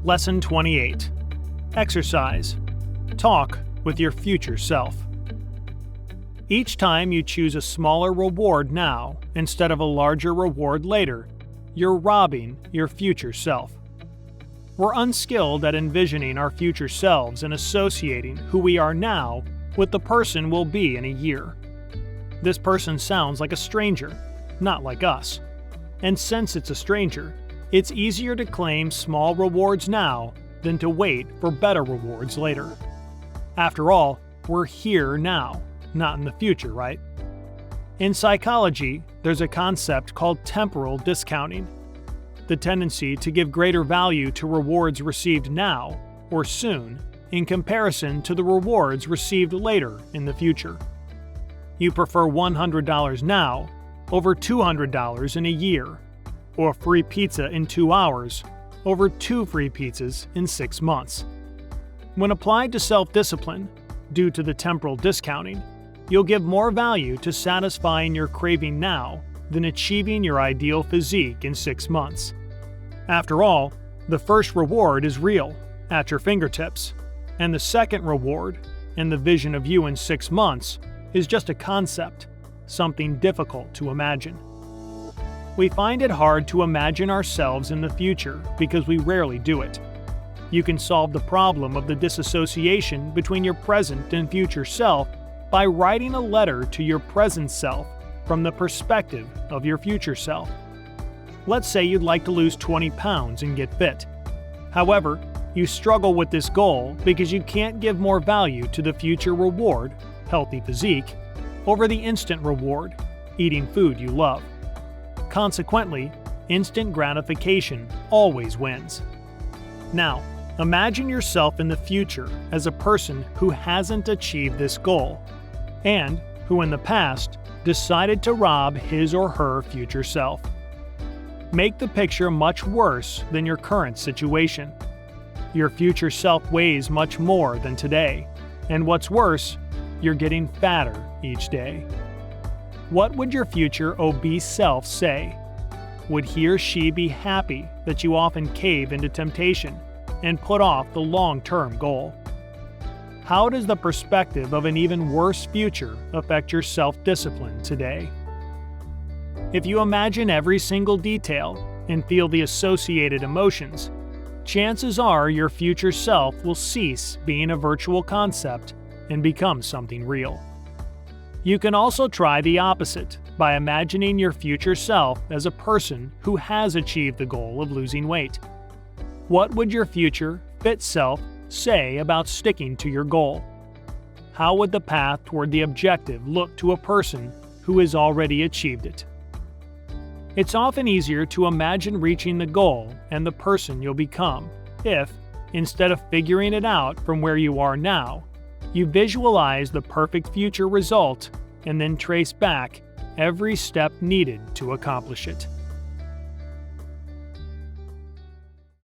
Lesson 28. Exercise. Talk with your future self. Each time you choose a smaller reward now instead of a larger reward later, you're robbing your future self. We're unskilled at envisioning our future selves and associating who we are now with the person we'll be in a year. This person sounds like a stranger, not like us. And since it's a stranger, it's easier to claim small rewards now than to wait for better rewards later. After all, we're here now, not in the future, right? In psychology, there's a concept called temporal discounting, the tendency to give greater value to rewards received now, or soon, in comparison to the rewards received later in the future. You prefer $100 now over $200 in a year, or free pizza in 2 hours over 2 free pizzas in 6 months. When applied to self-discipline, due to the temporal discounting, you'll give more value to satisfying your craving now than achieving your ideal physique in 6 months. After all, the first reward is real, at your fingertips, and the second reward, and the vision of you in 6 months, is just a concept, something difficult to imagine. We find it hard to imagine ourselves in the future because we rarely do it. You can solve the problem of the disassociation between your present and future self by writing a letter to your present self from the perspective of your future self. Let's say you'd like to lose 20 pounds and get fit. However, you struggle with this goal because you can't give more value to the future reward, healthy physique, over the instant reward, eating food you love. Consequently, instant gratification always wins. Now, imagine yourself in the future as a person who hasn't achieved this goal, and who in the past decided to rob his or her future self. Make the picture much worse than your current situation. Your future self weighs much more than today, and what's worse, you're getting fatter each day. What would your future obese self say? Would he or she be happy that you often cave into temptation and put off the long-term goal? How does the perspective of an even worse future affect your self-discipline today? If you imagine every single detail and feel the associated emotions, chances are your future self will cease being a virtual concept and become something real. You can also try the opposite by imagining your future self as a person who has achieved the goal of losing weight. What would your future, fit self say about sticking to your goal? How would the path toward the objective look to a person who has already achieved it? It's often easier to imagine reaching the goal and the person you'll become if, instead of figuring it out from where you are now, you visualize the perfect future result and then trace back every step needed to accomplish it.